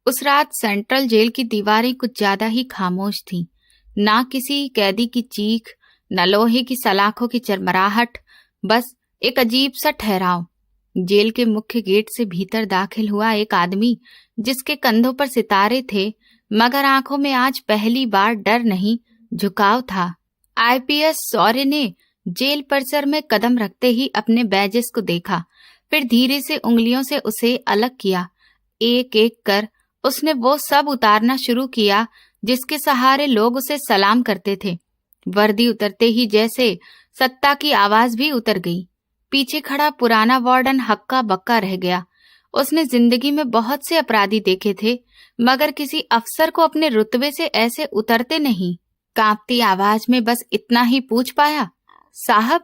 उस रात central jail की दीवारें कुछ ज्यादा ही खामोश थीं। ना किसी कैदी की चीख, न लोहे की सलाखों की चरमराहट, बस एक अजीब सा ठहराव। जेल के मुख्य गेट से भीतर दाखिल हुआ एक आदमी, जिसके कंधों पर सितारे थे, मगर आंखों में आज पहली बार डर नहीं, झुकाव था। आईपीएस शौर्य ने जेल परिसर में कदम रखते ही अपने बैजेस को देखा, फिर धीरे से उंगलियों से उसे अलग किया। एक एक कर उसने वो सब उतारना शुरू किया जिसके सहारे लोग उसे सलाम करते थे। वर्दी उतरते ही जैसे सत्ता की आवाज भी उतर गई। पीछे खड़ा पुराना वार्डन हक्का बक्का रह गया। उसने जिंदगी में बहुत से अपराधी देखे थे, मगर किसी अफसर को अपने रुतबे से ऐसे उतरते नहीं। कांपती आवाज में बस इतना ही पूछ पाया, साहब,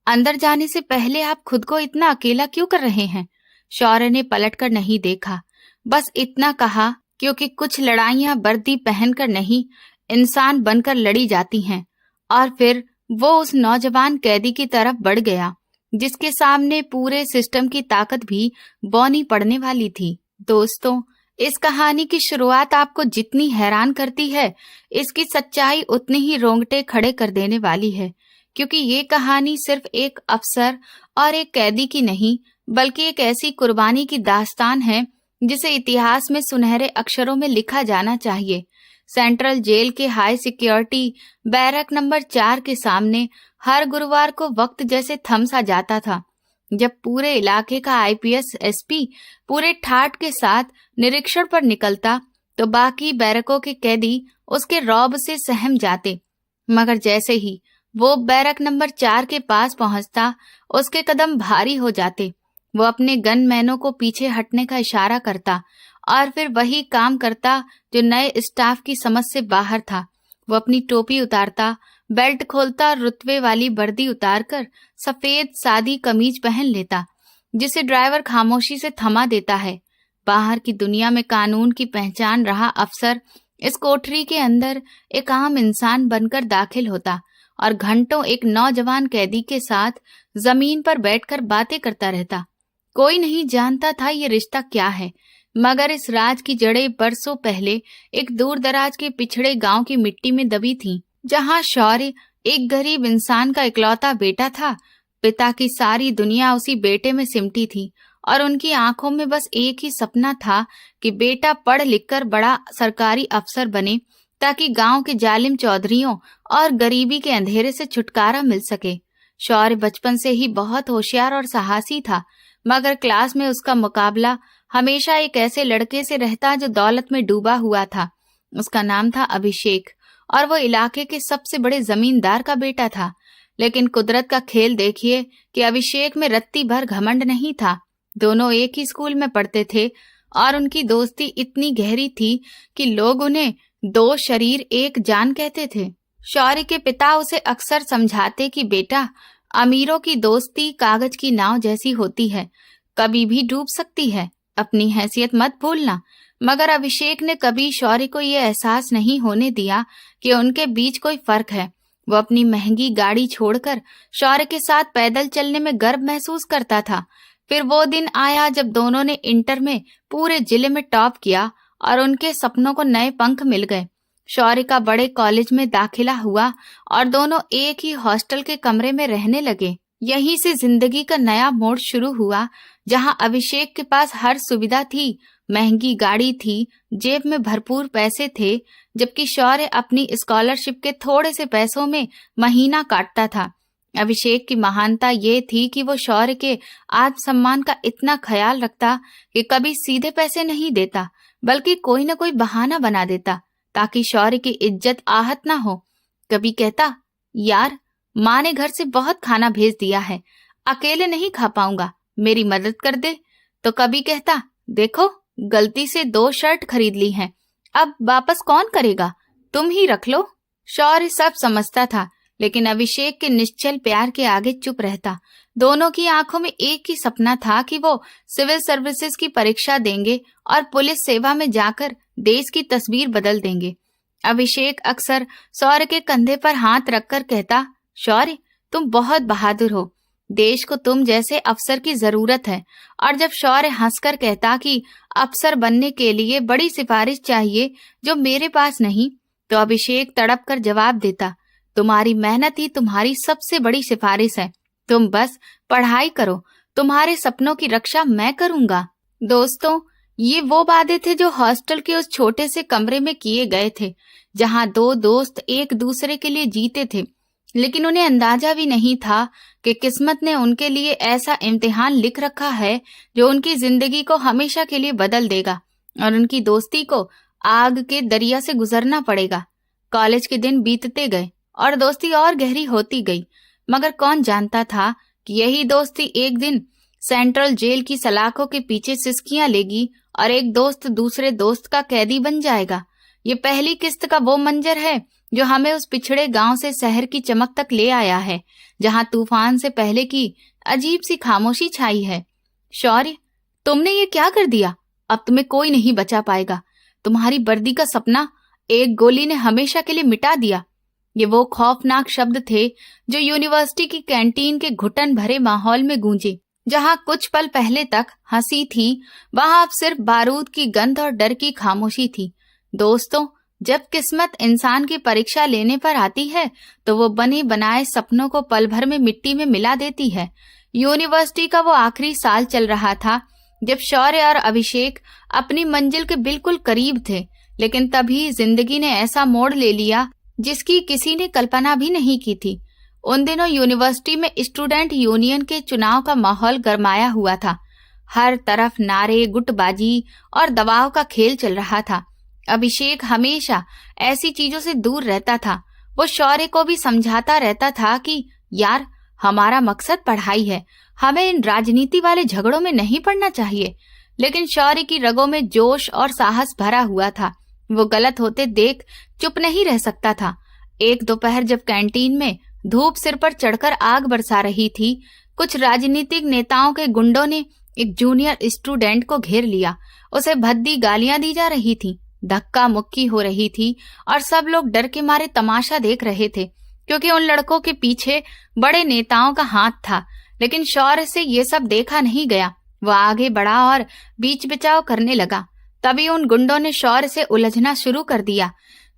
अंदर जाने से पहले आप खुद को इतना अकेला क्यों कर रहे हैं? शौर्य ने पलटकर नहीं देखा, बस इतना कहा, क्योंकि कुछ लड़ाइयां वर्दी पहनकर नहीं, इंसान बनकर लड़ी जाती हैं। और फिर वो उस नौजवान कैदी की तरफ बढ़ गया, जिसके सामने पूरे सिस्टम की ताकत भी बौनी पड़ने वाली थी। दोस्तों, इस कहानी की शुरुआत आपको जितनी हैरान करती है, इसकी सच्चाई उतनी ही रोंगटे खड़े कर देने वाली है, क्योंकि ये कहानी सिर्फ एक अफसर और एक कैदी की नहीं, बल्कि एक ऐसी कुर्बानी की दास्तान है जिसे इतिहास में सुनहरे अक्षरों में लिखा जाना चाहिए। सेंट्रल जेल के हाई सिक्योरिटी बैरक नंबर 4 के सामने हर गुरुवार को वक्त जैसे थम सा जाता था। जब पूरे इलाके का आईपीएस एसपी पूरे ठाठ के साथ निरीक्षण पर निकलता, तो बाकी बैरकों के कैदी उसके रौब से सहम जाते। मगर जैसे ही वो बैरक नंबर 4 के पास पहुंचता, उसके कदम भारी हो जाते। वो अपने गनमैनों को पीछे हटने का इशारा करता और फिर वही काम करता जो नए स्टाफ की समझ से बाहर था। वो अपनी टोपी उतारता, बेल्ट खोलता और रुतबे वाली वर्दी उतारकर सफेद सादी कमीज पहन लेता, जिसे ड्राइवर खामोशी से थमा देता है। बाहर की दुनिया में कानून की पहचान रहा अफसर इस कोठरी के अंदर एक आम इंसान बनकर दाखिल होता और घंटों एक नौजवान कैदी के साथ जमीन पर बैठकर बातें करता रहता। कोई नहीं जानता था ये रिश्ता क्या है, मगर इस राज की जड़ें बरसों पहले एक दूर दराज के पिछड़े गांव की मिट्टी में दबी थीं, जहां शौर्य एक गरीब इंसान का इकलौता बेटा था। पिता की सारी दुनिया उसी बेटे में सिमटी थी और उनकी आंखों में बस एक ही सपना था कि बेटा पढ़ लिखकर बड़ा सरकारी अफसर बने, ताकि गांव के जालिम चौधरियों और गरीबी के अंधेरे से छुटकारा मिल सके। शौर्य बचपन से ही बहुत होशियार और साहसी था, मगर क्लास में उसका मुकाबला हमेशा एक ऐसे लड़के से रहता जो दौलत में डूबा हुआ था। उसका नाम था अभिषेक और वो इलाके के सबसे बड़े जमींदार का बेटा था। लेकिन कुदरत का खेल देखिए कि अभिषेक में रत्ती भर घमंड नहीं था। दोनों एक ही स्कूल में पढ़ते थे और उनकी दोस्ती इतनी गहरी थी कि लोग उन्हें दो शरीर एक जान कहते थे। शौर्य के पिता उसे अक्सर समझाते कि बेटा, अमीरों की दोस्ती कागज की नाव जैसी होती है, कभी भी डूब सकती है, अपनी हैसियत मत भूलना। मगर अभिषेक ने कभी शौर्य को यह एहसास नहीं होने दिया कि उनके बीच कोई फर्क है। वो अपनी महंगी गाड़ी छोड़कर शौर्य के साथ पैदल चलने में गर्व महसूस करता था। फिर वो दिन आया जब दोनों ने इंटर में पूरे जिले में टॉप किया और उनके सपनों को नए पंख मिल गए। शौर्य का बड़े कॉलेज में दाखिला हुआ और दोनों एक ही हॉस्टल के कमरे में रहने लगे। यहीं से जिंदगी का नया मोड़ शुरू हुआ, जहां अभिषेक के पास हर सुविधा थी, महंगी गाड़ी थी, जेब में भरपूर पैसे थे, जबकि शौर्य अपनी स्कॉलरशिप के थोड़े से पैसों में महीना काटता था। अभिषेक की महानता ये थी कि वो शौर्य के आत्मसम्मान का इतना ख्याल रखता कि कभी सीधे पैसे नहीं देता, बल्कि कोई न कोई बहाना बना देता ताकि शौर्य की इज्जत आहत ना हो। कभी कहता, यार, माँ ने घर से बहुत खाना भेज दिया है, अकेले नहीं खा पाऊंगा, मेरी मदद कर दे। तो कभी कहता, देखो, गलती से 2 शर्ट खरीद ली हैं, अब वापस कौन करेगा, तुम ही रख लो। शौर्य सब समझता था, लेकिन अभिषेक के निश्चल प्यार के आगे चुप रहता। दोनों की आंखों में एक ही सपना था कि वो सिविल सर्विसेज की परीक्षा देंगे और पुलिस सेवा में जाकर देश की तस्वीर बदल देंगे। अभिषेक अक्सर शौर्य के कंधे पर हाथ रखकर कहता, शौर्य, तुम बहुत बहादुर हो, देश को तुम जैसे अफसर की जरूरत है। और जब शौर्य हंसकर कहता कि अफसर बनने के लिए बड़ी सिफारिश चाहिए जो मेरे पास नहीं, तो अभिषेक तड़प कर जवाब देता, तुम्हारी मेहनत ही तुम्हारी सबसे बड़ी सिफारिश है। तुम बस पढ़ाई करो, तुम्हारे सपनों की रक्षा मैं करूंगा। दोस्तों, ये वो वादे थे जो हॉस्टल के उस छोटे से कमरे में किए गए थे, जहां दो दोस्त एक दूसरे के लिए जीते थे। लेकिन उन्हें अंदाजा भी नहीं था कि किस्मत ने उनके लिए ऐसा इम्तिहान लिख रखा है जो उनकी जिंदगी को हमेशा के लिए बदल देगा और उनकी दोस्ती को आग के दरिया से गुजरना पड़ेगा। कॉलेज के दिन बीतते गए और दोस्ती और गहरी होती गई, मगर कौन जानता था कि यही दोस्ती एक दिन सेंट्रल जेल की सलाखों के पीछे सिसकियां लेगी और एक दोस्त दूसरे दोस्त का कैदी बन जाएगा। ये पहली किस्त का वो मंजर है जो हमें उस पिछड़े गांव से शहर की चमक तक ले आया है, जहां तूफान से पहले की अजीब सी खामोशी छाई है। शौर्य, तुमने ये क्या कर दिया? अब तुम्हें कोई नहीं बचा पाएगा। तुम्हारी वर्दी का सपना एक गोली ने हमेशा के लिए मिटा दिया। ये वो खौफनाक शब्द थे जो यूनिवर्सिटी की कैंटीन के घुटन भरे माहौल में गूंजे। जहां कुछ पल पहले तक हंसी थी, वहां अब सिर्फ बारूद की गंध और डर की खामोशी थी। दोस्तों, जब किस्मत इंसान की परीक्षा लेने पर आती है तो वो बने बनाए सपनों को पल भर में मिट्टी में मिला देती है। यूनिवर्सिटी का वो आखिरी साल चल रहा था जब शौर्य और अभिषेक अपनी मंजिल के बिल्कुल करीब थे, लेकिन तभी जिंदगी ने ऐसा मोड़ ले लिया जिसकी किसी ने कल्पना भी नहीं की थी। उन दिनों यूनिवर्सिटी में स्टूडेंट यूनियन के चुनाव का माहौल गरमाया हुआ था। हर तरफ नारे, गुटबाजी और दबाव का खेल चल रहा था। अभिषेक हमेशा ऐसी चीजों से दूर रहता था। वो शौर्य को भी समझाता रहता था कि यार, हमारा मकसद पढ़ाई है, हमें इन राजनीति वाले झगड़ों में नहीं पड़ना चाहिए। लेकिन शौर्य की रगों में जोश और साहस भरा हुआ था। वो गलत होते देख चुप नहीं रह सकता था। एक दोपहर जब कैंटीन में धूप सिर पर चढ़कर आग बरसा रही थी, कुछ राजनीतिक नेताओं के गुंडों ने एक जूनियर स्टूडेंट को घेर लिया। उसे भद्दी गालियां दी जा रही थी, धक्का मुक्की हो रही थी और सब लोग डर के मारे तमाशा देख रहे थे, क्योंकि उन लड़कों के पीछे बड़े नेताओं का हाथ था। लेकिन शौर्य से ये सब देखा नहीं गया। वह आगे बढ़ा और बीच बचाव करने लगा। तभी उन गुंडों ने शौर्य से उलझना शुरू कर दिया।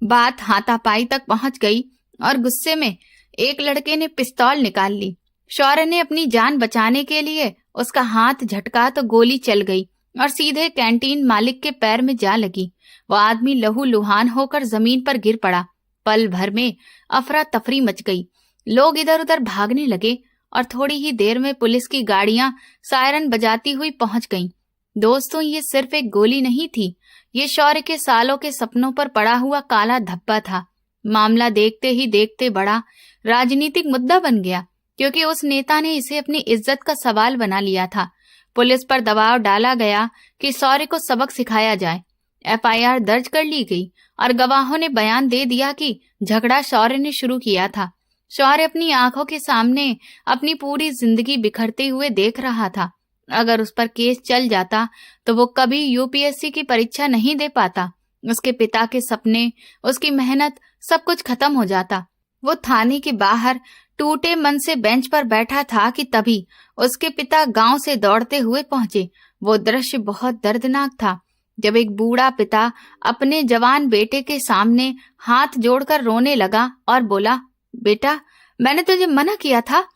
बात हाथापाई तक पहुंच गई और गुस्से में एक लड़के ने पिस्तौल निकाल ली। शौर्य ने अपनी जान बचाने के लिए उसका हाथ झटका तो गोली चल गई और सीधे कैंटीन मालिक के पैर में जा लगी। वह आदमी लहू लुहान होकर जमीन पर गिर पड़ा। पल भर में अफरा तफरी मच गई। लोग इधर उधर भागने लगे और थोड़ी ही देर में पुलिस की गाड़ियां सायरन बजाती हुई पहुंच गईं। दोस्तों, ये सिर्फ एक गोली नहीं थी, ये शौर्य के सालों के सपनों पर पड़ा हुआ काला धब्बा था। मामला देखते ही देखते बड़ा राजनीतिक मुद्दा बन गया, क्योंकि उस नेता ने इसे अपनी इज्जत का सवाल बना लिया था। पुलिस पर दबाव डाला गया कि शौर्य को सबक सिखाया जाए। एफआईआर दर्ज कर ली गई और गवाहों ने बयान दे दिया कि झगड़ा शौर्य ने शुरू किया था। शौर्य अपनी आंखों के सामने अपनी पूरी जिंदगी बिखरते हुए देख रहा था। अगर उस पर केस चल जाता तो वो कभी यूपीएससी की परीक्षा नहीं दे पाता। उसके पिता के सपने, उसकी मेहनत, सब कुछ खत्म हो जाता। वो थाने के बाहर टूटे मन से बेंच पर बैठा था कि तभी उसके पिता गांव से दौड़ते हुए पहुंचे। वो दृश्य बहुत दर्दनाक था, जब एक बूढ़ा पिता अपने जवान बेटे के सामने हाथ जोड़कर रोने लगा और बोला, बेटा, मैंने तुझे मना किया था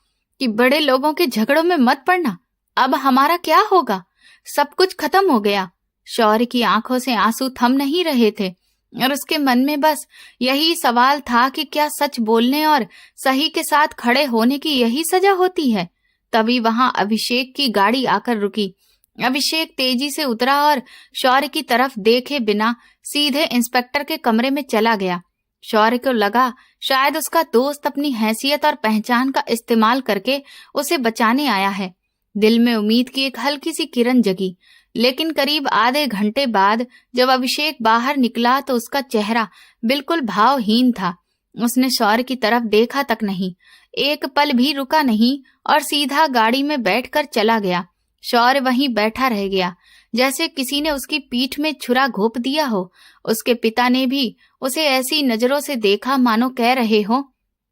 कि बड़े लोगों के झगड़ों में मत पड़ना। अब हमारा क्या होगा? सब कुछ खत्म हो गया। शौर्य की आंखों से आंसू थम नहीं रहे थे और उसके मन में बस यही सवाल था कि क्या सच बोलने और सही के साथ खड़े होने की यही सजा होती है। तभी वहां अभिषेक की गाड़ी आकर रुकी। अभिषेक तेजी से उतरा और शौर्य की तरफ देखे बिना सीधे इंस्पेक्टर के कमरे में चला गया। शौर्य को लगा शायद उसका दोस्त अपनी हैसियत और पहचान का इस्तेमाल करके उसे बचाने आया है। दिल में उम्मीद की एक हल्की सी किरण जगी। लेकिन करीब आधे घंटे बाद जब अभिषेक बाहर निकला तो उसका चेहरा बिल्कुल भावहीन था। उसने शौर्य की तरफ देखा तक नहीं, एक पल भी रुका नहीं और सीधा गाड़ी में बैठकर चला गया। शौर्य वहीं बैठा रह गया, जैसे किसी ने उसकी पीठ में छुरा घोंप दिया हो। उसके पिता ने भी उसे ऐसी नजरों से देखा मानो कह रहे हो,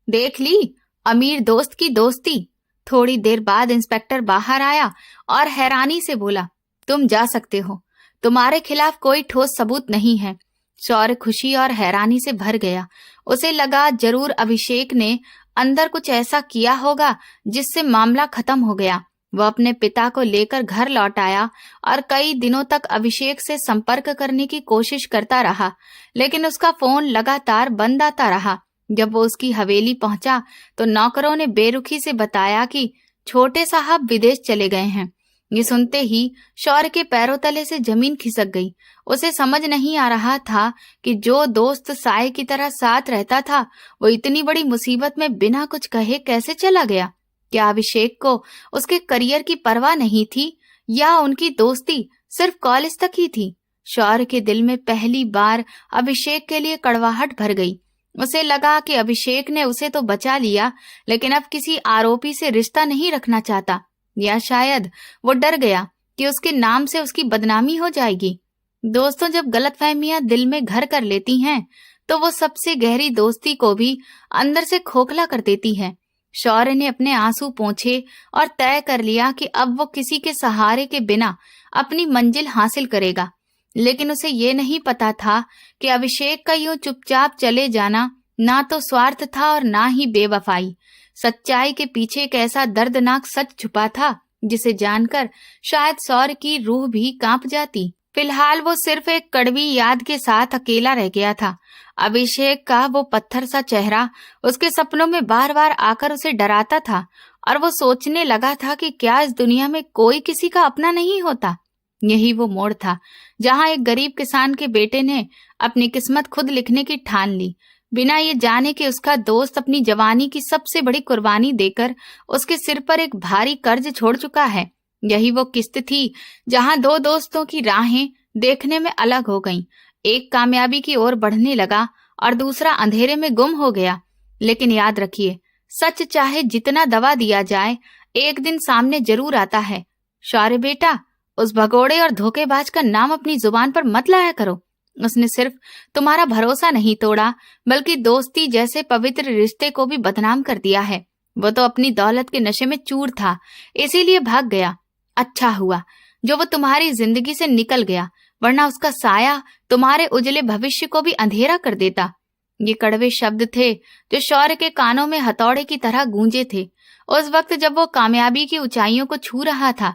देख ली अमीर दोस्त की दोस्ती, थोड़ी देर बाद इंस्पेक्टर बाहर आया और हैरानी से बोला, तुम जा सकते हो, तुम्हारे खिलाफ कोई ठोस सबूत नहीं है। शौर्य खुशी और हैरानी से भर गया। उसे लगा जरूर अभिषेक ने अंदर कुछ ऐसा किया होगा जिससे मामला खत्म हो गया। वह अपने पिता को लेकर घर लौट आया और कई दिनों तक अभिषेक से संपर्क करने की कोशिश करता रहा, लेकिन उसका फोन लगातार बंद आता रहा। जब वो उसकी हवेली पहुंचा तो नौकरों ने बेरुखी से बताया कि छोटे साहब विदेश चले गए हैं। ये सुनते ही शौर्य के पैरों तले से जमीन खिसक गई। उसे समझ नहीं आ रहा था कि जो दोस्त साय की तरह साथ रहता था वो इतनी बड़ी मुसीबत में बिना कुछ कहे कैसे चला गया। क्या अभिषेक को उसके करियर की परवाह नहीं थी या उनकी दोस्ती सिर्फ कॉलेज तक ही थी? शौर्य के दिल में पहली बार अभिषेक के लिए कड़वाहट भर गई। उसे लगा कि अभिषेक ने उसे तो बचा लिया, लेकिन अब किसी आरोपी से रिश्ता नहीं रखना चाहता, या शायद वो डर गया कि उसके नाम से उसकी बदनामी हो जाएगी। दोस्तों, जब गलतफहमियां दिल में घर कर लेती हैं तो वो सबसे गहरी दोस्ती को भी अंदर से खोखला कर देती है। शौर्य ने अपने आंसू पोंछे और तय कर लिया कि अब वो किसी के सहारे के बिना अपनी मंजिल हासिल करेगा। लेकिन उसे ये नहीं पता था कि अभिषेक का यूं चुपचाप चले जाना ना तो स्वार्थ था और ना ही बेवफाई। सच्चाई के पीछे एक ऐसा दर्दनाक सच छुपा था जिसे जानकर शायद शौर्य की रूह भी कांप जाती। फिलहाल वो सिर्फ एक कड़वी याद के साथ अकेला रह गया था। अभिषेक का वो पत्थर सा चेहरा उसके सपनों में बार बार आकर उसे डराता था और वो सोचने लगा था कि क्या इस दुनिया में कोई किसी का अपना नहीं होता। यही वो मोड़ था जहां एक गरीब किसान के बेटे ने अपनी किस्मत खुद लिखने की ठान ली, बिना ये जाने कि उसका दोस्त अपनी जवानी की सबसे बड़ी कुर्बानी देकर उसके सिर पर एक भारी कर्ज छोड़ चुका है। यही वो किस्त थी जहां दो दोस्तों की राहें देखने में अलग हो गईं। एक कामयाबी की ओर बढ़ने लगा और दूसरा अंधेरे में गुम हो गया। लेकिन याद रखिए, सच चाहे जितना दबा दिया जाए एक दिन सामने जरूर आता है। शौर्य बेटा, उस भगोड़े और धोखेबाज का नाम अपनी जुबान पर मत लाया करो। उसने सिर्फ तुम्हारा भरोसा नहीं तोड़ा, बल्कि दोस्ती जैसे पवित्र रिश्ते को भी बदनाम कर दिया है। वो तो अपनी दौलत के नशे में चूर था, इसीलिए भाग गया। अच्छा हुआ जो वो तुम्हारी जिंदगी से निकल गया, वरना उसका साया तुम्हारे उजले भविष्य को भी अंधेरा कर देता। ये कड़वे शब्द थे जो शौर्य के कानों में हथौड़े की तरह गूंजे थे उस वक्त जब वो कामयाबी की ऊंचाइयों को छू रहा था।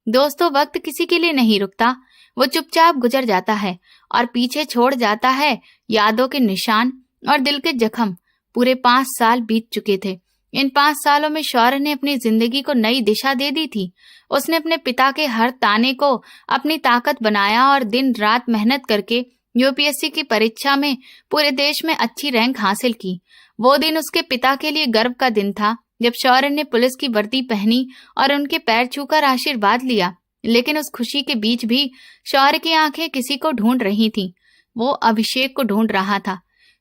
दोस्तों, वक्त किसी के लिए नहीं रुकता, वो चुपचाप गुजर जाता है और पीछे छोड़ जाता है यादों के निशान और दिल के जख्म। पूरे 5 साल बीत चुके थे। इन 5 सालों में शौर्य ने अपनी जिंदगी को नई दिशा दे दी थी। उसने अपने पिता के हर ताने को अपनी ताकत बनाया और दिन रात मेहनत करके यूपीएससी की परीक्षा में पूरे देश में अच्छी रैंक हासिल की। वो दिन उसके पिता के लिए गर्व का दिन था जब शौर्य ने पुलिस की वर्दी पहनी और उनके पैर छूकर आशीर्वाद लिया। लेकिन उस खुशी के बीच भी शौर्य की आंखें किसी को ढूंढ रही थीं। वो अभिषेक को ढूंढ रहा था,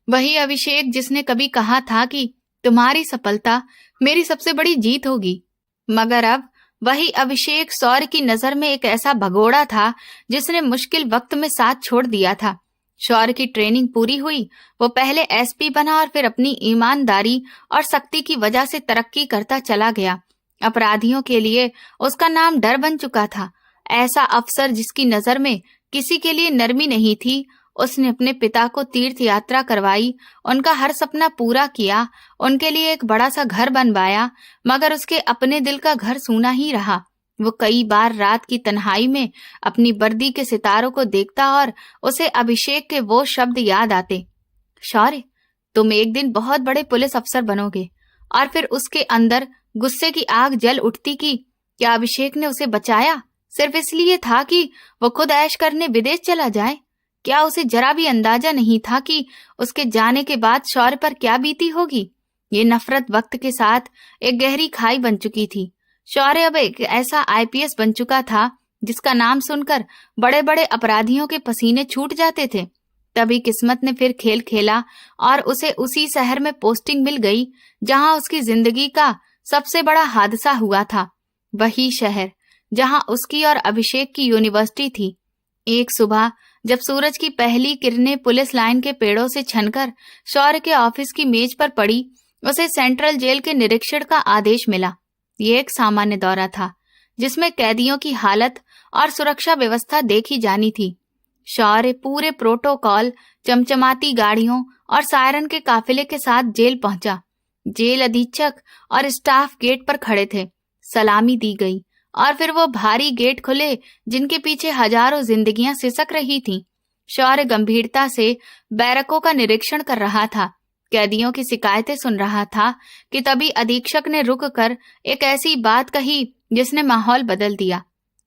वही अभिषेक जिसने कभी कहा था कि तुम्हारी सफलता मेरी सबसे बड़ी जीत होगी। मगर अब वही अभिषेक शौर्य की नजर में एक ऐसा भगोड़ा था जिसने मुश्किल वक्त में साथ छोड़ दिया था। शौर्य की ट्रेनिंग पूरी हुई, वो पहले एसपी बना और फिर अपनी ईमानदारी और सख्ती की वजह से तरक्की करता चला गया। अपराधियों के लिए उसका नाम डर बन चुका था। ऐसा अफसर जिसकी नजर में किसी के लिए नरमी नहीं थी। उसने अपने पिता को तीर्थ यात्रा करवाई, उनका हर सपना पूरा किया, उनके लिए एक बड़ा सा घर बनवाया, मगर उसके अपने दिल का घर सूना ही रहा। वो कई बार रात की तन्हाई में अपनी वर्दी के सितारों को देखता और उसे अभिषेक के वो शब्द याद आते, शौर्य, तुम एक दिन बहुत बड़े पुलिस अफसर बनोगे। और फिर उसके अंदर गुस्से की आग जल उठती कि क्या अभिषेक ने उसे बचाया सिर्फ इसलिए था कि वो खुद ऐश करने विदेश चला जाए? क्या उसे जरा भी अंदाजा नहीं था कि उसके जाने के बाद शौर्य पर क्या बीती होगी? ये नफरत वक्त के साथ एक गहरी खाई बन चुकी थी। शौर्य अब एक ऐसा आईपीएस बन चुका था जिसका नाम सुनकर बड़े बड़े अपराधियों के पसीने छूट जाते थे। तभी किस्मत ने फिर खेल खेला और उसे उसी शहर में पोस्टिंग मिल गई जहां उसकी जिंदगी का सबसे बड़ा हादसा हुआ था। वही शहर जहां उसकी और अभिषेक की यूनिवर्सिटी थी। एक सुबह जब सूरज की पहली किरणें पुलिस लाइन के पेड़ों से छनकर शौर्य के ऑफिस की मेज पर पड़ी, उसे सेंट्रल जेल के निरीक्षण का आदेश मिला। ये एक सामान्य दौरा था जिसमें कैदियों की हालत और सुरक्षा व्यवस्था देखी जानी थी। शौर्य पूरे प्रोटोकॉल, चमचमाती गाड़ियों और सायरन के काफिले के साथ जेल पहुंचा। जेल अधीक्षक और स्टाफ गेट पर खड़े थे। सलामी दी गई और फिर वो भारी गेट खुले जिनके पीछे हजारों जिंदगियां सिसक रही थीं। शौर्य गंभीरता से बैरकों का निरीक्षण कर रहा था, कैदियों की शिकायतें सुन रहा था कि तभी अधीक्षक ने रुक कर एक ऐसी बात कही जिसने माहौल बदल दिया।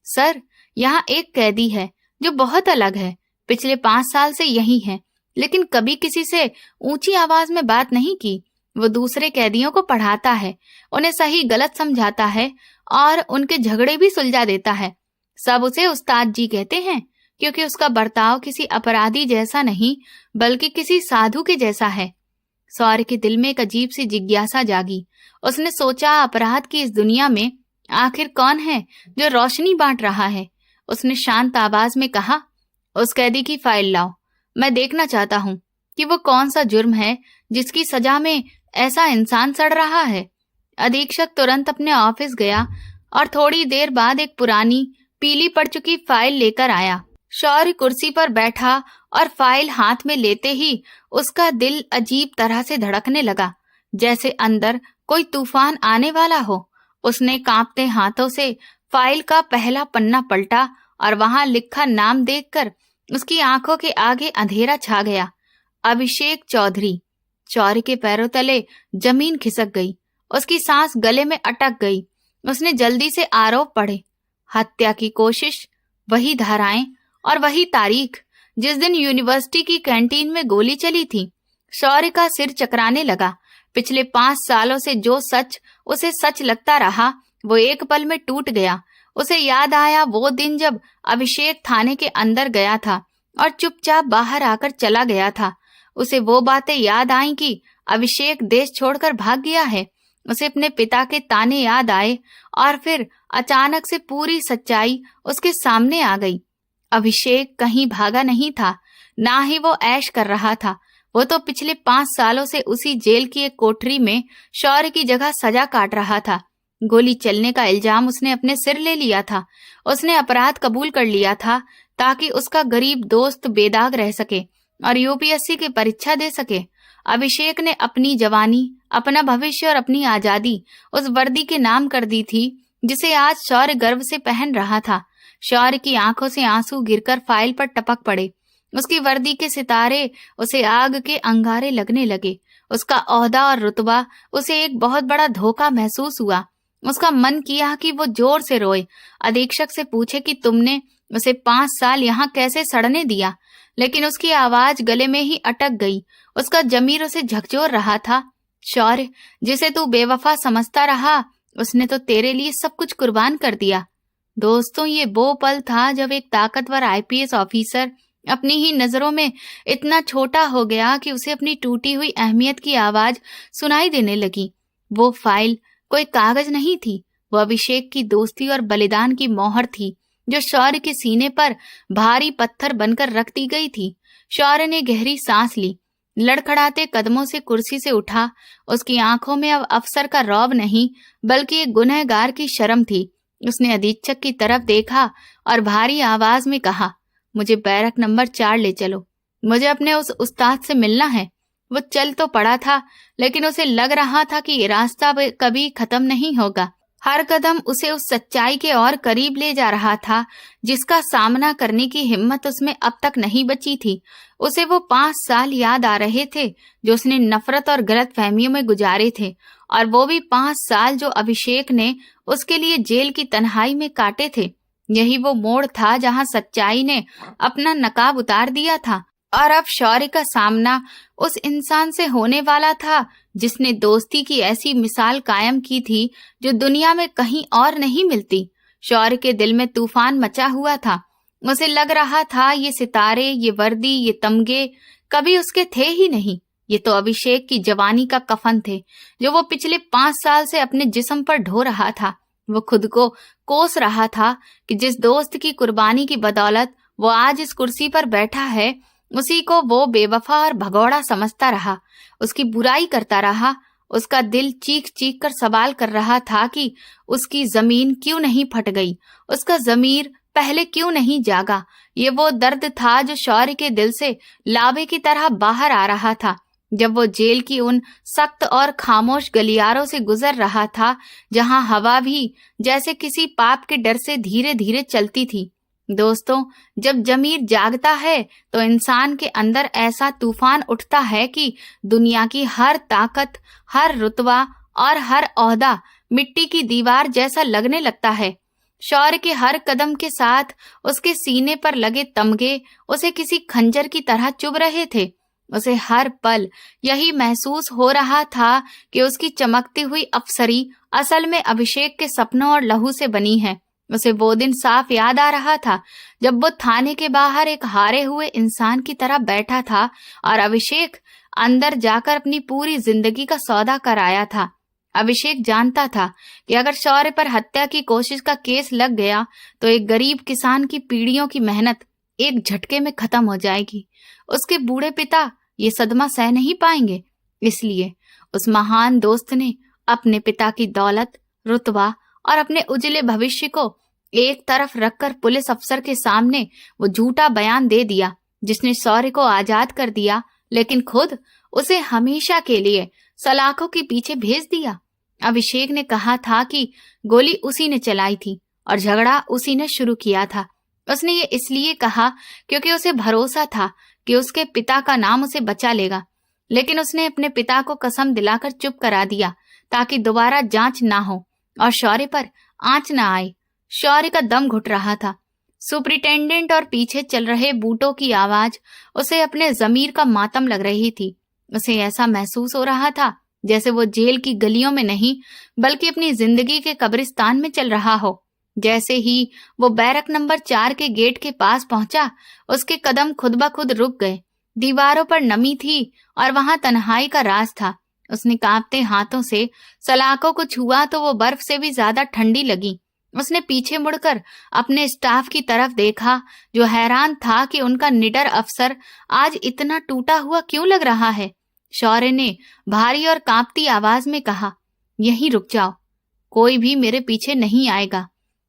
सर, यहाँ एक कैदी है जो बहुत अलग है। पिछले 5 साल से यही है, लेकिन कभी किसी से ऊंची आवाज में बात नहीं की। वो दूसरे कैदियों को पढ़ाता है, उन्हें सही गलत समझाता है और उनके झगड़े भी सुलझा देता है। सब उसे उस्ताद जी कहते हैं क्योंकि उसका बर्ताव किसी अपराधी जैसा नहीं बल्कि किसी साधु के जैसा है। शौर्य के दिल में एक अजीब सी जिज्ञासा जागी। उसने सोचा, अपराध की इस दुनिया में आखिर कौन है जो रोशनी बांट रहा है। उसने शांत आवाज में कहा, उस कैदी की फाइल लाओ। मैं देखना चाहता हूँ कि वो कौन सा जुर्म है जिसकी सजा में ऐसा इंसान सड़ रहा है। अधीक्षक तुरंत अपने ऑफिस गया और थोड़ी देर बाद एक पुरानी पीली पड़ चुकी फाइल लेकर आया। शौर्य कुर्सी पर बैठा और फाइल हाथ में लेते ही उसका दिल अजीब तरह से धड़कने लगा, जैसे अंदर कोई तूफान आने वाला हो। उसने कांपते हाथों से फाइल का पहला पन्ना पलटा और वहां लिखा नाम देखकर उसकी आंखों के आगे अंधेरा छा गया। अभिषेक चौधरी। शौर्य के पैरों तले जमीन खिसक गई, उसकी सांस गले में अटक गई। उसने जल्दी से आरोप पढ़े। हत्या की कोशिश, वही धाराएं और वही तारीख जिस दिन यूनिवर्सिटी की कैंटीन में गोली चली थी। शौर्य का सिर चकराने लगा। पिछले 5 सालों से जो सच उसे सच लगता रहा वो एक पल में टूट गया। उसे याद आया वो दिन जब अभिषेक थाने के अंदर गया था और चुपचाप बाहर आकर चला गया था। उसे वो बातें याद आईं कि अभिषेक देश छोड़कर भाग गया है। उसे अपने पिता के ताने याद आए और फिर अचानक से पूरी सच्चाई उसके सामने आ गई। अभिषेक कहीं भागा नहीं था, ना ही वो ऐश कर रहा था। वो तो पिछले 5 सालों से उसी जेल की एक कोठरी में शौर्य की जगह सजा काट रहा था। गोली चलने का इल्जाम उसने अपने सिर ले लिया था। उसने अपराध कबूल कर लिया था ताकि उसका गरीब दोस्त बेदाग रह सके और यूपीएससी की परीक्षा दे सके। अभिषेक ने अपनी जवानी, अपना भविष्य और अपनी आजादी उस वर्दी के नाम कर दी थी जिसे आज शौर्य गर्व से पहन रहा था। शौर्य की आंखों से आंसू गिरकर फाइल पर टपक पड़े। उसकी वर्दी के सितारे उसे आग के अंगारे लगने लगे। उसका ओहदा और रुतबा उसे एक बहुत बड़ा धोखा महसूस हुआ। उसका मन किया कि वो जोर से रोए, अधीक्षक से पूछे कि तुमने उसे 5 साल यहाँ कैसे सड़ने दिया, लेकिन उसकी आवाज गले में ही अटक गई। उसका जमीर उसे झकझोर रहा था। शौर्य, जिसे तू बेवफा समझता रहा, उसने तो तेरे लिए सब कुछ कुर्बान कर दिया। दोस्तों, ये वो पल था जब एक ताकतवर आईपीएस ऑफिसर अपनी ही नजरों में इतना छोटा हो गया कि उसे अपनी टूटी हुई अहमियत की आवाज सुनाई देने लगी। वो फाइल कोई कागज नहीं थी, वो अभिषेक की दोस्ती और बलिदान की मोहर थी जो शौर्य के सीने पर भारी पत्थर बनकर रख दी गई थी। शौर्य ने गहरी सांस ली, लड़खड़ाते कदमों से कुर्सी से उठा। उसकी आंखों में अब अफसर का रौब नहीं बल्कि एक गुनहगार की शर्म थी। उसने अधीक्षक की तरफ देखा और भारी आवाज में कहा, मुझे बैरक नंबर 4 ले चलो। मुझे अपने उस उस्ताद से मिलना है। वो चल तो पड़ा था, लेकिन उसे लग रहा था कि ये रास्ता कभी खत्म नहीं होगा। हर कदम उसे उस सच्चाई के और करीब ले जा रहा था जिसका सामना करने की हिम्मत उसमें अब तक नहीं बची थी। उसे वो 5 साल याद आ रहे थे जो उसने नफरत और गलत फहमियों में गुजारे थे, और वो भी 5 साल जो अभिषेक ने उसके लिए जेल की तन्हाई में काटे थे। यही वो मोड़ था जहां सच्चाई ने अपना नकाब उतार दिया था और अब शौर्य का सामना उस इंसान से होने वाला था जिसने दोस्ती की ऐसी मिसाल कायम की थी जो दुनिया में कहीं और नहीं मिलती। शौर्य के दिल में तूफान मचा हुआ था। उसे लग रहा था ये सितारे, ये वर्दी, ये तमगे कभी उसके थे ही नहीं। ये तो अभिषेक की जवानी का कफन थे जो वो पिछले 5 साल से अपने जिस्म पर ढो रहा था। वो खुद को कोस रहा था कि जिस दोस्त की कुर्बानी की बदौलत वो आज इस कुर्सी पर बैठा है, उसी को वो बेवफा और भगौड़ा समझता रहा, उसकी बुराई करता रहा, उसका दिल चीख चीख कर सवाल कर रहा था कि उसकी जमीन क्यों नहीं फट गई, उसका जमीर पहले क्यों नहीं जागा। ये वो दर्द था जो शौर्य के दिल से लावे की तरह बाहर आ रहा था जब वो जेल की उन सख्त और खामोश गलियारों से गुजर रहा था, जहां हवा भी जैसे किसी पाप के डर से धीरे धीरे चलती थी। दोस्तों, जब जमीर जागता है तो इंसान के अंदर ऐसा तूफान उठता है कि दुनिया की हर ताकत, हर रुतबा और हर ओहदा मिट्टी की दीवार जैसा लगने लगता है। शौर्य के हर कदम के साथ उसके सीने पर लगे तमगे उसे किसी खंजर की तरह चुभ रहे थे। उसे हर पल यही महसूस हो रहा था कि उसकी चमकती हुई अफसरी असल में अभिषेक के सपनों और लहू से बनी है। उसे वो दिन साफ याद आ रहा था जब वो थाने के बाहर एक हारे हुए इंसान की तरह बैठा था और अभिषेक अंदर जाकर अपनी पूरी जिंदगी का सौदा कराया था। अभिषेक जानता था कि अगर शौर्य पर हत्या की कोशिश का केस लग गया तो एक गरीब किसान की पीढ़ियों की मेहनत एक झटके में खत्म हो जाएगी। उसके बूढ़े पिता ये सदमा सह नहीं पाएंगे। इसलिए उस महान दोस्त ने अपने पिता की दौलत, रुतबा और अपने उजले भविष्य को एक तरफ रखकर पुलिस अफसर के सामने वो झूठा बयान दे दिया जिसने शौर्य को आजाद कर दिया, लेकिन खुद उसे हमेशा के लिए सलाखों के पीछे भेज दिया। अभिषेक ने कहा था कि गोली उसी ने चलाई थी और झगड़ा उसी ने शुरू किया था। उसने ये इसलिए कहा क्योंकि उसे भरोसा था कि उसके पिता का नाम उसे बचा लेगा, लेकिन उसने अपने पिता को कसम दिलाकर चुप करा दिया ताकि दोबारा जांच ना हो और शौर्य पर आंच ना आए। शौर्य का दम घुट रहा था। सुपरिटेंडेंट और पीछे चल रहे बूटों की आवाज उसे अपने जमीर का मातम लग रही थी। उसे ऐसा महसूस हो रहा था जैसे वो जेल की गलियों में नहीं बल्कि अपनी जिंदगी के कब्रिस्तान में चल रहा हो। जैसे ही वो बैरक नंबर 4 के गेट के पास पहुंचा, उसके कदम खुद ब खुद रुक गए। दीवारों पर नमी थी और वहां तन्हाई का राज था। उसने कांपते हाथों से सलाखों को छुआ तो वो बर्फ से भी ज्यादा ठंडी लगी। उसने पीछे मुड़कर अपने स्टाफ की तरफ देखा जो हैरान था कि उनका निडर अफसर आज इतना टूटा हुआ क्यों लग रहा है। शौर्य ने भारी और कांपती आवाज में कहा, यहीं रुक जाओ, कोई भी मेरे पीछे नहीं आएगा,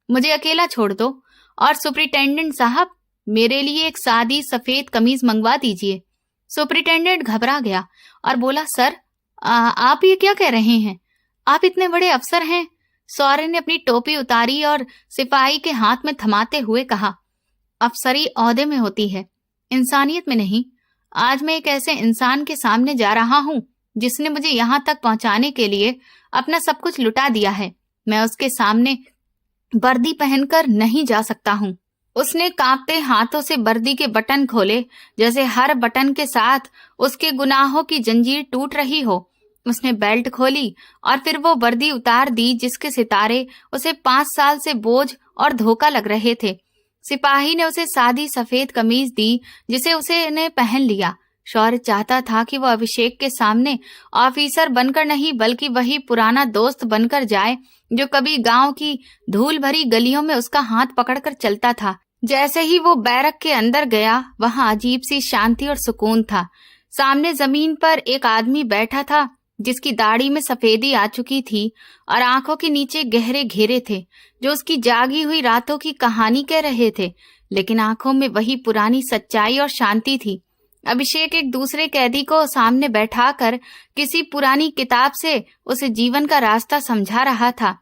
मुझे अकेला छोड़ दो। और सुपरिटेंडेंट साहब, मेरे लिए एक सादी सफेद कमीज मंगवा दीजिए। सुपरिटेंडेंट घबरा गया और बोला, सर आप ये क्या कह रहे हैं, आप इतने बड़े अफसर हैं। शौर्य ने अपनी टोपी उतारी और सिपाही के हाथ में थमाते हुए कहा, अफसरी ओहदे में होती है, इंसानियत में नहीं। आज मैं एक ऐसे इंसान के सामने जा रहा हूं जिसने मुझे यहां तक पहुंचाने के लिए अपना सब कुछ लुटा दिया है। मैं उसके सामने वर्दी पहनकर नहीं जा सकता हूं। उसने कांपते हाथों से वर्दी के बटन खोले, जैसे हर बटन के साथ उसके गुनाहों की जंजीर टूट रही हो। उसने बेल्ट खोली और फिर वो वर्दी उतार दी जिसके सितारे उसे 5 साल से बोझ और धोखा लग रहे थे। सिपाही ने उसे सादी सफेद कमीज दी जिसे उसने पहन लिया। शौर्य चाहता था कि वो अभिषेक के सामने ऑफिसर बनकर नहीं बल्कि वही पुराना दोस्त बनकर जाए जो कभी गांव की धूल भरी गलियों में उसका हाथ पकड़कर चलता था। जैसे ही वो बैरक के अंदर गया, वहां अजीब सी शांति और सुकून था। सामने जमीन पर एक आदमी बैठा था जिसकी दाढ़ी में सफेदी आ चुकी थी और आंखों के नीचे गहरे घेरे थे जो उसकी जागी हुई रातों की कहानी कह रहे थे, लेकिन आंखों में वही पुरानी सच्चाई और शांति थी। अभिषेक एक दूसरे कैदी को सामने बैठाकर किसी पुरानी किताब से उसे जीवन का रास्ता समझा रहा था,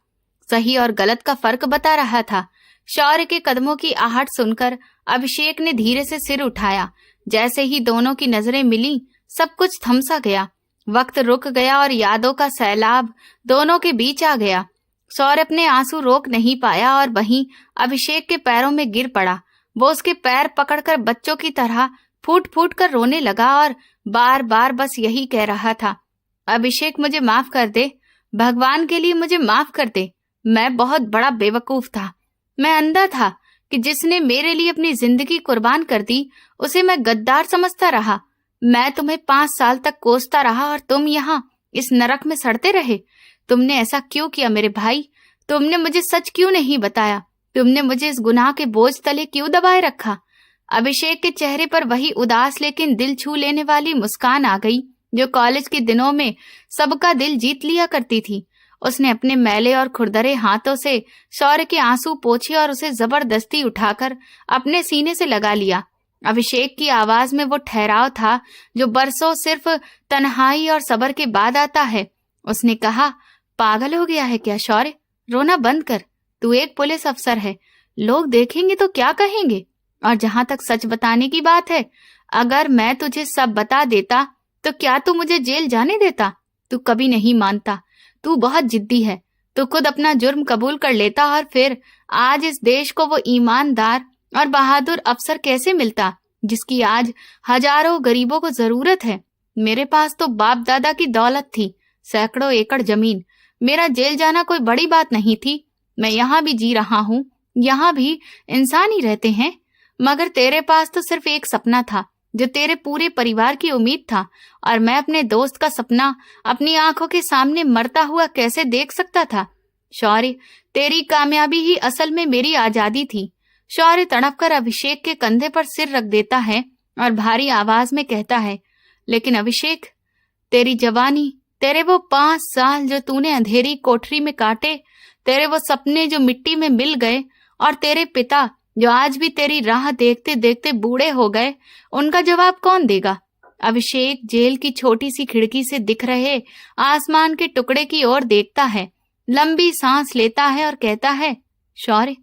सही और गलत का फर्क बता रहा था। शौर्य के कदमों की आहट सुनकर अभिषेक ने धीरे से सिर उठाया। जैसे ही दोनों की नजरें मिली, सब कुछ थम सा गया। वक्त रुक गया और यादों का सैलाब दोनों के बीच आ गया। शौर्य अपने आंसू रोक नहीं पाया और वहीं अभिषेक के पैरों में गिर पड़ा। वो उसके पैर पकड़कर बच्चों की तरह फूट फूट कर रोने लगा और बार बार बस यही कह रहा था, अभिषेक मुझे माफ कर दे, भगवान के लिए मुझे माफ कर दे। मैं बहुत बड़ा बेवकूफ था। मैं अंधा था कि जिसने मेरे लिए अपनी जिंदगी कुर्बान कर दी उसे मैं गद्दार समझता रहा। मैं तुम्हें 5 साल तक कोसता रहा और तुम यहाँ इस नरक में सड़ते रहे। तुमने ऐसा क्यों किया मेरे भाई? तुमने मुझे सच क्यों नहीं बताया? तुमने मुझे इस गुनाह के बोझ तले क्यों दबाए रखा? अभिषेक के चेहरे पर वही उदास लेकिन दिल छू लेने वाली मुस्कान आ गई जो कॉलेज के दिनों में सबका दिल जीत लिया करती थी। उसने अपने मैले और खुरदरे हाथों से शौर्य के आंसू पोंछे और उसे जबरदस्ती उठाकर अपने सीने से लगा लिया। अभिषेक की आवाज में वो ठहराव था जो बरसों सिर्फ तन्हाई और सब्र के बाद आता है। उसने कहा, पागल हो गया है क्या शौर्य? रोना बंद कर। तू एक पुलिस अफसर है, लोग देखेंगे तो क्या कहेंगे? और जहां तक सच बताने की बात है, अगर मैं तुझे सब बता देता तो क्या तू मुझे जेल जाने देता? तू कभी नहीं मानता, तू बहुत जिद्दी है। तू खुद अपना जुर्म कबूल कर लेता और फिर आज इस देश को वो ईमानदार और बहादुर अफसर कैसे मिलता जिसकी आज हजारों गरीबों को जरूरत है। मेरे पास तो बाप दादा की दौलत थी, सैकड़ों एकड़ जमीन। मेरा जेल जाना कोई बड़ी बात नहीं थी। मैं यहाँ भी जी रहा हूँ, यहाँ भी इंसान ही रहते हैं। मगर तेरे पास तो सिर्फ एक सपना था जो तेरे पूरे परिवार की उम्मीद था, और मैं अपने दोस्त का सपना अपनी आंखों के सामने मरता हुआ कैसे देख सकता था? शौर्य, तेरी कामयाबी ही असल में मेरी आजादी थी। शौर्य तड़पकर अभिषेक के कंधे पर सिर रख देता है और भारी आवाज में कहता है, लेकिन अभिषेक, तेरी जवानी, तेरे वो 5 साल जो तूने अंधेरी कोठरी में काटे, तेरे वो सपने जो मिट्टी में मिल गए, और तेरे पिता जो आज भी तेरी राह देखते देखते बूढ़े हो गए, उनका जवाब कौन देगा? अभिषेक जेल की छोटी सी खिड़की से दिख रहे आसमान के टुकड़े की ओर देखता है, लंबी सांस लेता है और कहता है, शौर्य,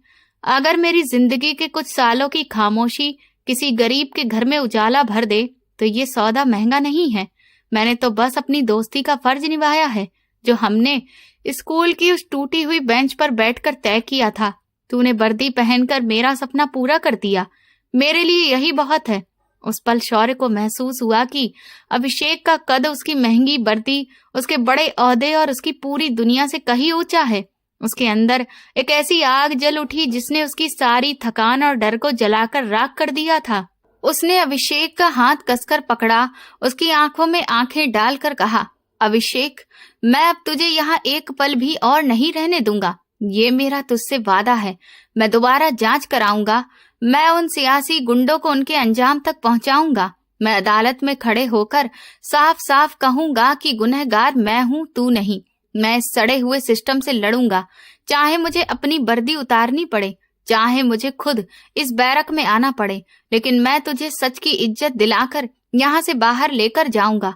अगर मेरी जिंदगी के कुछ सालों की खामोशी किसी गरीब के घर में उजाला भर दे तो ये सौदा महंगा नहीं है। मैंने तो बस अपनी दोस्ती का फर्ज निभाया है जो हमने स्कूल की उस टूटी हुई बेंच पर बैठकर तय किया था। तूने वर्दी पहनकर मेरा सपना पूरा कर दिया। मेरे लिए यही बहुत है। उस पल शौर्य को महसूस हुआ कि अभिषेक का कद, उसकी महंगी वर्दी, उसके बड़े ओहदे और उसकी पूरी दुनिया से कहीं ऊंचा है। उसके अंदर एक ऐसी आग जल उठी जिसने उसकी सारी थकान और डर को जलाकर राख कर दिया था। उसने अभिषेक का हाथ कसकर पकड़ा, उसकी आंखों में आंखें डालकर कहा, अभिषेक, मैं अब तुझे यहाँ एक पल भी और नहीं रहने दूंगा। ये मेरा तुझसे वादा है। मैं दोबारा जांच कराऊंगा। मैं उन सियासी गुंडों को उनके अंजाम तक पहुंचाऊंगा। मैं अदालत में खड़े होकर साफ साफ कहूंगा कि गुनहगार मैं हूं, तू नहीं। मैं इस सड़े हुए सिस्टम से लड़ूंगा, चाहे मुझे अपनी वर्दी उतारनी पड़े, चाहे मुझे खुद इस बैरक में आना पड़े, लेकिन मैं तुझे सच की इज्जत दिलाकर यहाँ से बाहर लेकर जाऊंगा।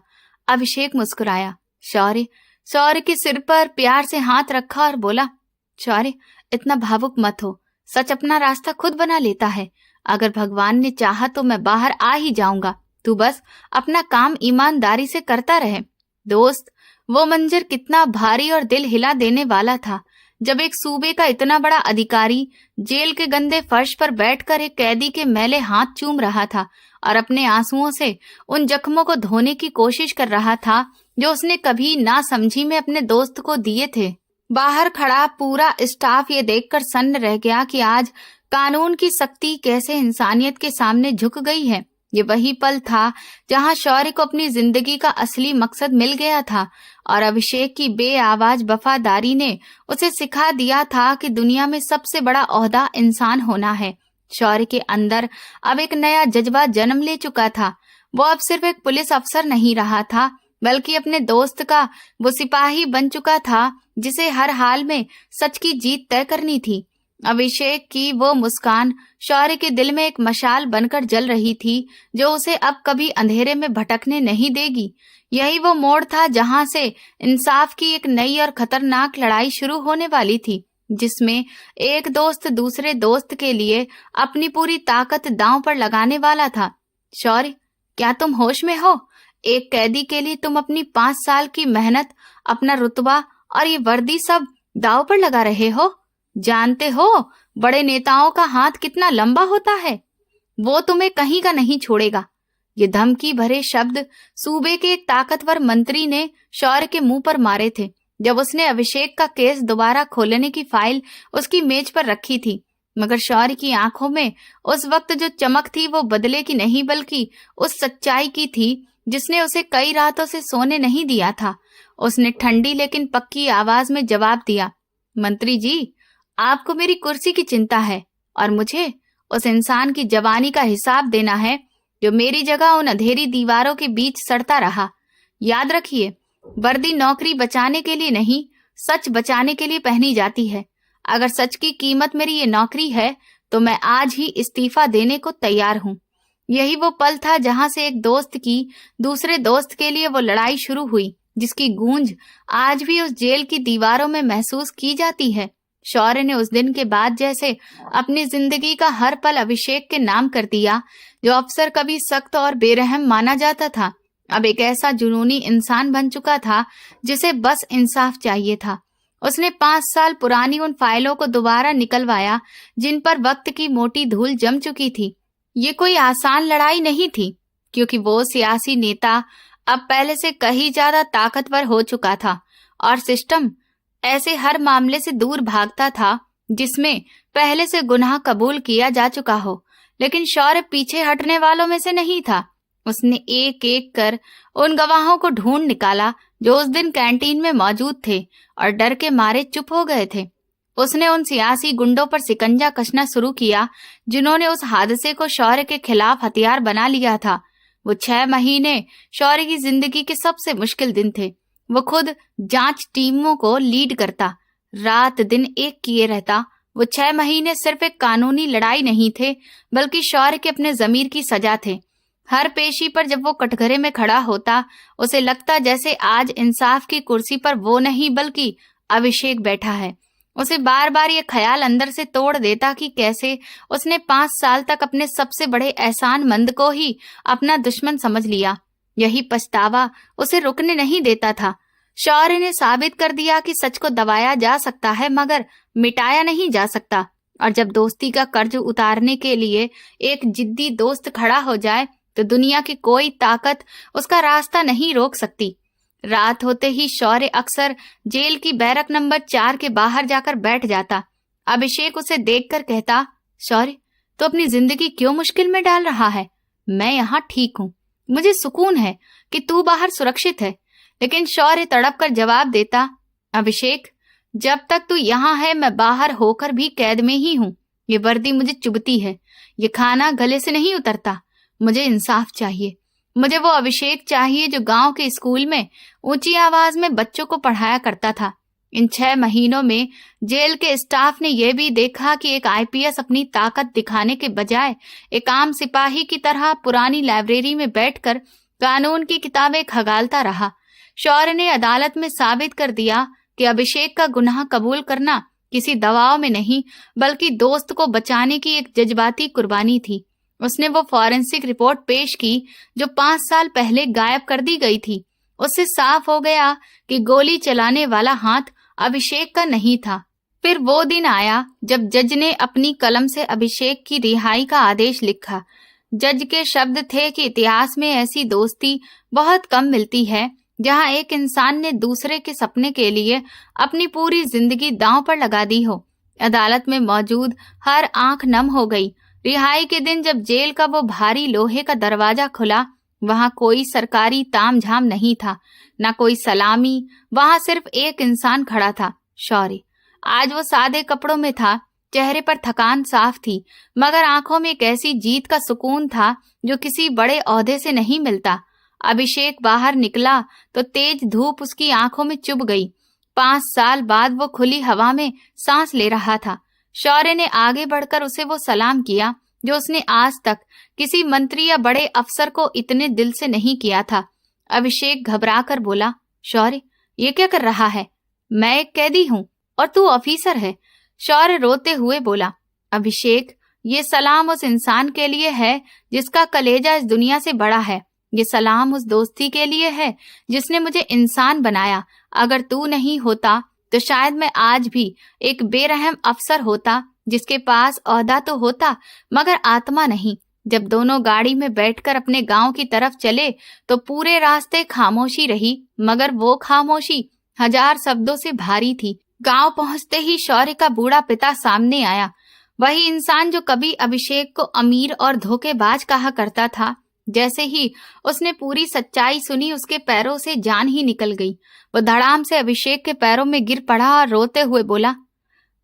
अभिषेक मुस्कुराया। शौर्य के सिर पर प्यार से हाथ रखा और बोला, शौर्य, इतना भावुक मत हो। सच अपना रास्ता खुद बना लेता है। अगर भगवान ने चाहा तो मैं बाहर आ ही जाऊंगा। तू बस अपना काम ईमानदारी से करता रहे। दोस्त, वो मंजर कितना भारी और दिल हिला देने वाला था जब एक सूबे का इतना बड़ा अधिकारी जेल के गंदे फर्श पर बैठकर एक कैदी के मैले हाथ चूम रहा था और अपने आंसुओं से उन जख्मों को धोने की कोशिश कर रहा था जो उसने कभी ना समझी में अपने दोस्त को दिए थे। बाहर खड़ा पूरा स्टाफ ये देखकर सन्न रह गया कि आज कानून की सख्ती कैसे इंसानियत के सामने झुक गई है। ये वही पल था जहां शौर्य को अपनी जिंदगी का असली मकसद मिल गया था और अभिषेक की बेआवाज वफादारी ने उसे सिखा दिया था कि दुनिया में सबसे बड़ा ओहदा इंसान होना है। शौर्य के अंदर अब एक नया जज्बा जन्म ले चुका था। वो अब सिर्फ एक पुलिस अफसर नहीं रहा था, बल्कि अपने दोस्त का वो सिपाही बन चुका था जिसे हर हाल में सच की जीत तय करनी थी। अभिषेक की वो मुस्कान शौर्य के दिल में एक मशाल बनकर जल रही थी जो उसे अब कभी अंधेरे में भटकने नहीं देगी। यही वो मोड़ था जहां से इंसाफ की एक नई और खतरनाक लड़ाई शुरू होने वाली थी, जिसमें एक दोस्त दूसरे दोस्त के लिए अपनी पूरी ताकत दांव पर लगाने वाला था। शौर्य, क्या तुम होश में हो? एक कैदी के लिए तुम अपनी 5 साल की मेहनत, अपना रुतबा और ये वर्दी सब दांव पर लगा रहे हो। जानते हो बड़े नेताओं का हाथ कितना लंबा होता है, वो तुम्हें कहीं का नहीं छोड़ेगा। ये धमकी भरे शब्द सूबे के एक ताकतवर मंत्री ने शौर्य के मुंह पर मारे थे जब उसने अभिषेक का केस दोबारा खोलने की फाइल उसकी मेज पर रखी थी। मगर शौर्य की आंखों में उस वक्त जो चमक थी वो बदले की नहीं बल्कि उस सच्चाई की थी जिसने उसे कई रातों से सोने नहीं दिया था। उसने ठंडी लेकिन पक्की आवाज में जवाब दिया, मंत्री जी, आपको मेरी कुर्सी की चिंता है और मुझे उस इंसान की जवानी का हिसाब देना है जो मेरी जगह उन अंधेरी दीवारों के बीच सड़ता रहा। याद रखिए, वर्दी नौकरी बचाने के लिए नहीं, सच बचाने के लिए पहनी जाती है। अगर सच की कीमत मेरी ये नौकरी है तो मैं आज ही इस्तीफा देने को तैयार हूँ। यही वो पल था जहां से एक दोस्त की दूसरे दोस्त के लिए वो लड़ाई शुरू हुई, जिसकी गूंज आज भी उस जेल की दीवारों में महसूस की जाती है। शौर्य ने उस दिन के बाद जैसे अपनी जिंदगी का हर पल अभिषेक के नाम कर दिया। जो अफसर कभी सख्त और बेरहम माना जाता था, अब एक ऐसा जुनूनी इंसान बन चुका था जिसे बस इंसाफ चाहिए था। उसने 5 साल पुरानी उन फाइलों को दोबारा निकलवाया जिन पर वक्त की मोटी धूल जम चुकी थी। ये कोई आसान लड़ाई नहीं थी, क्योंकि वो सियासी नेता अब पहले से कहीं ज्यादा ताकतवर हो चुका था और सिस्टम ऐसे हर मामले से दूर भागता था जिसमें पहले से गुनाह कबूल किया जा चुका हो। लेकिन शौर्य पीछे हटने वालों में से नहीं था। उसने एक एक कर उन गवाहों को ढूंढ निकाला जो उस दिन कैंटीन में मौजूद थे और डर के मारे चुप हो गए थे। उसने उन सियासी गुंडों पर शिकंजा कसना शुरू किया जिन्होंने उस हादसे को शौर्य के खिलाफ हथियार बना लिया था। वो 6 महीने शौर्य की जिंदगी के सबसे मुश्किल दिन थे। वो खुद जांच टीमों को लीड करता, रात दिन एक किए रहता। वो 6 महीने सिर्फ एक कानूनी लड़ाई नहीं थे, बल्कि शौर्य के अपने जमीर की सजा थे। हर पेशी पर जब वो कटघरे में खड़ा होता, उसे लगता जैसे आज इंसाफ की कुर्सी पर वो नहीं बल्कि अभिषेक बैठा है। उसे बार बार ये ख्याल अंदर से तोड़ देता कि कैसे उसने 5 साल तक अपने सबसे बड़े एहसानमंद को ही अपना दुश्मन समझ लिया। यही पछतावा उसे रुकने नहीं देता था। शौर्य ने साबित कर दिया कि सच को दबाया जा सकता है मगर मिटाया नहीं जा सकता। और जब दोस्ती का कर्ज उतारने के लिए एक जिद्दी दोस्त खड़ा हो जाए तो दुनिया की कोई ताकत उसका रास्ता नहीं रोक सकती। रात होते ही शौर्य अक्सर जेल की बैरक नंबर 4 के बाहर जाकर बैठ जाता। अभिषेक उसे देखकर कहता, शौर्य, तो अपनी जिंदगी क्यों मुश्किल में डाल रहा है? मैं यहाँ ठीक हूँ, मुझे सुकून है कि तू बाहर सुरक्षित है। लेकिन शौर्य तड़प कर जवाब देता, अभिषेक, जब तक तू यहाँ है मैं बाहर होकर भी कैद में ही हूँ। ये वर्दी मुझे चुभती है, ये खाना गले से नहीं उतरता। मुझे इंसाफ चाहिए। मुझे वो अभिषेक चाहिए जो गांव के स्कूल में ऊंची आवाज में बच्चों को पढ़ाया करता था। इन 6 महीनों में जेल के स्टाफ ने यह भी देखा कि एक आईपीएस अपनी ताकत दिखाने के बजाय एक आम सिपाही की तरह पुरानी लाइब्रेरी में बैठकर कानून की किताबें खगालता रहा। शौर्य ने अदालत में साबित कर दिया कि अभिषेक का गुनाह कबूल करना किसी दबाव में नहीं बल्कि दोस्त को बचाने की एक जज्बाती कुर्बानी थी। उसने वो फॉरेंसिक रिपोर्ट पेश की जो 5 साल पहले गायब कर दी गई थी। उससे साफ हो गया कि गोली चलाने वाला हाथ अभिषेक का नहीं था। फिर वो दिन आया जब जज ने अपनी कलम से अभिषेक की रिहाई का आदेश लिखा। जज के शब्द थे कि इतिहास में ऐसी दोस्ती बहुत कम मिलती है जहां एक इंसान ने दूसरे के सपने के लिए अपनी पूरी जिंदगी दांव पर लगा दी हो। अदालत में मौजूद हर आंख नम हो गई। रिहाई के दिन जब जेल का वो भारी लोहे का दरवाजा खुला, वहां कोई सरकारी तामझाम नहीं था, ना कोई सलामी। वहां सिर्फ एक इंसान खड़ा था, शौर्य। आज वो सादे कपड़ों में था, चेहरे पर थकान साफ थी, मगर आंखों में एक ऐसी जीत का सुकून था जो किसी बड़े ओहदे से नहीं मिलता। अभिषेक बाहर निकला तो तेज धूप उसकी आंखों में चुभ गई। 5 साल बाद वो खुली हवा में सांस ले रहा था। शौर्य ने आगे बढ़कर उसे वो सलाम किया जो उसने आज तक किसी मंत्री या बड़े अफसर को इतने दिल से नहीं किया था। अभिषेक घबराकर बोला, शौर्य, ये क्या कर रहा है? मैं एक कैदी हूँ और तू ऑफिसर है। शौर्य रोते हुए बोला, अभिषेक, ये सलाम उस इंसान के लिए है जिसका कलेजा इस दुनिया से बड़ा है। ये सलाम उस दोस्ती के लिए है जिसने मुझे इंसान बनाया। अगर तू नहीं होता तो शायद मैं आज भी एक बेरहम अफसर होता जिसके पास ओहदा तो होता मगर आत्मा नहीं। जब दोनों गाड़ी में बैठकर अपने गांव की तरफ चले तो पूरे रास्ते खामोशी रही, मगर वो खामोशी 1000 शब्दों से भारी थी। गांव पहुंचते ही शौर्य का बूढ़ा पिता सामने आया, वही इंसान जो कभी अभिषेक को अमीर और धोखेबाज कहा करता था। जैसे ही उसने पूरी सच्चाई सुनी, उसके पैरों से जान ही निकल गई। वो धड़ाम से अभिषेक के पैरों में गिर पड़ा और रोते हुए बोला,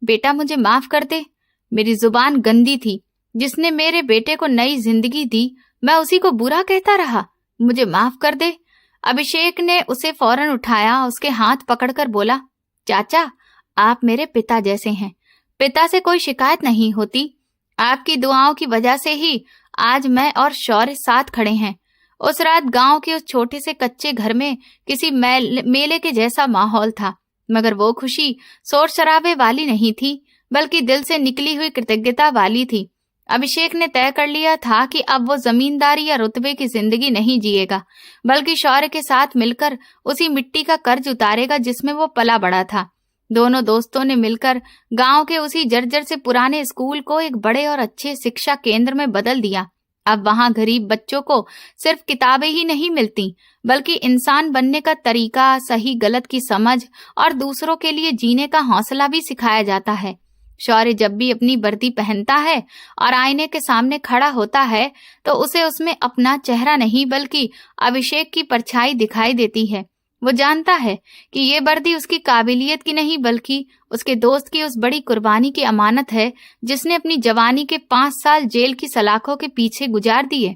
बेटा, मुझे माफ कर दे। मेरी जुबान गंदी थी। जिसने मेरे बेटे को नई जिंदगी दी, मैं उसी को बुरा कहता रहा। मुझे माफ कर दे। अभिषेक ने उसे फौरन उठाया, उसके हाथ पकड़कर बोला, चाचा, आप मेरे पिता जैसे हैं। पिता से कोई शिकायत नहीं होती। आपकी दुआओं की वजह से ही आज मैं और शौर्य साथ खड़े हैं। उस रात गांव के उस छोटे से कच्चे घर में किसी मेले के जैसा माहौल था, मगर वो खुशी शोर शराबे वाली नहीं थी, बल्कि दिल से निकली हुई कृतज्ञता वाली थी। अभिषेक ने तय कर लिया था कि अब वो जमींदारी या रुतबे की जिंदगी नहीं जिएगा, बल्कि शौर्य के साथ मिलकर उसी मिट्टी का कर्ज उतारेगा जिसमें वो पला बड़ा था। दोनों दोस्तों ने मिलकर गांव के उसी जर्जर से पुराने स्कूल को एक बड़े और अच्छे शिक्षा केंद्र में बदल दिया। अब वहां गरीब बच्चों को सिर्फ किताबें ही नहीं मिलती, बल्कि इंसान बनने का तरीका, सही गलत की समझ और दूसरों के लिए जीने का हौसला भी सिखाया जाता है। शौर्य जब भी अपनी वर्दी पहनता है और आईने के सामने खड़ा होता है तो उसे उसमें अपना चेहरा नहीं बल्कि अभिषेक की परछाई दिखाई देती है। वो जानता है कि ये वर्दी उसकी काबिलियत की नहीं बल्कि उसके दोस्त की उस बड़ी कुर्बानी की अमानत है जिसने अपनी जवानी के 5 साल जेल की सलाखों के पीछे गुजार दिए।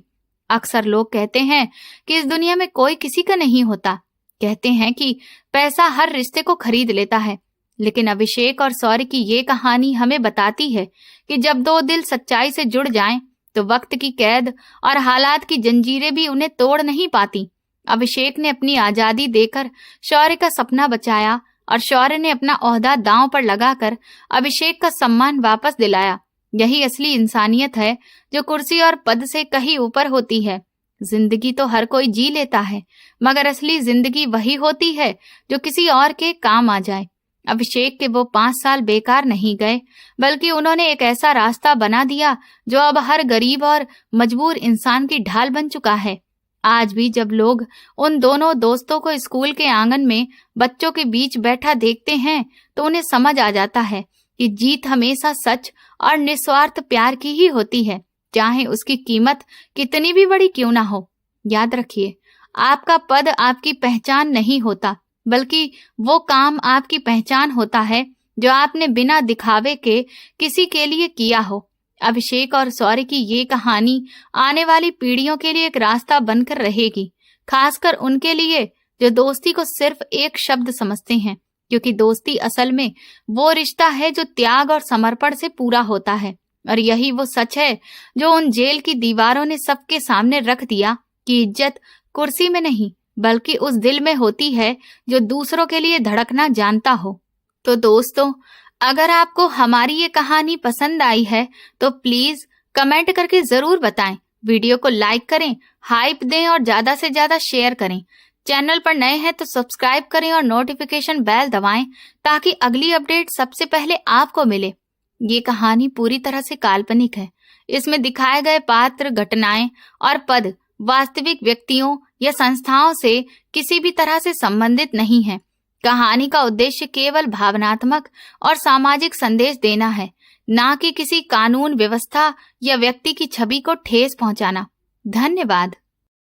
अक्सर लोग कहते हैं कि इस दुनिया में कोई किसी का नहीं होता। कहते हैं कि पैसा हर रिश्ते को खरीद लेता है, लेकिन अभिषेक और शौर्य की ये कहानी हमें बताती है कि जब दो दिल सच्चाई से जुड़ जाएं, तो वक्त की कैद और हालात की जंजीरें भी उन्हें तोड़ नहीं पाती। अभिषेक ने अपनी आजादी देकर शौर्य का सपना बचाया और शौर्य ने अपना ओहदा दांव पर लगाकर अभिषेक का सम्मान वापस दिलाया। यही असली इंसानियत है जो कुर्सी और पद से कहीं ऊपर होती है। जिंदगी तो हर कोई जी लेता है, मगर असली जिंदगी वही होती है जो किसी और के काम आ जाए। अभिषेक के वो 5 साल बेकार नहीं गए, बल्कि उन्होंने एक ऐसा रास्ता बना दिया जो अब हर गरीब और मजबूर इंसान की ढाल बन चुका है। आज भी जब लोग उन दोनों दोस्तों को स्कूल के आंगन में बच्चों के बीच बैठा देखते हैं तो उन्हें समझ आ जाता है कि जीत हमेशा सच और निस्वार्थ प्यार की ही होती है, चाहे उसकी कीमत कितनी भी बड़ी क्यों ना हो। याद रखिए, आपका पद आपकी पहचान नहीं होता, बल्कि वो काम आपकी पहचान होता है जो आपने बिना दिखावे के किसी के लिए किया हो। अभिषेक और शौर्य की ये कहानी आने वाली पीढ़ियों के लिए एक रास्ता बनकर रहेगी, खासकर उनके लिए जो दोस्ती को सिर्फ एक शब्द समझते हैं, क्योंकि दोस्ती असल में वो रिश्ता है जो त्याग और समर्पण से पूरा होता है। और यही वो सच है जो उन जेल की दीवारों ने सबके सामने रख दिया कि इज्जत कुर्सी में नहीं बल्कि उस दिल में होती है जो दूसरों के लिए धड़कना जानता हो। तो दोस्तों, अगर आपको हमारी ये कहानी पसंद आई है तो प्लीज कमेंट करके जरूर बताएं। वीडियो को लाइक करें, हाइप दें और ज्यादा से ज्यादा शेयर करें। चैनल पर नए हैं तो सब्सक्राइब करें और नोटिफिकेशन बेल दबाएं ताकि अगली अपडेट सबसे पहले आपको मिले। ये कहानी पूरी तरह से काल्पनिक है। इसमें दिखाए गए पात्र, घटनाएं और पद वास्तविक व्यक्तियों या संस्थाओं से किसी भी तरह से संबंधित नहीं है। कहानी का उद्देश्य केवल भावनात्मक और सामाजिक संदेश देना है, ना कि किसी कानून व्यवस्था या व्यक्ति की छवि को ठेस पहुंचाना। धन्यवाद।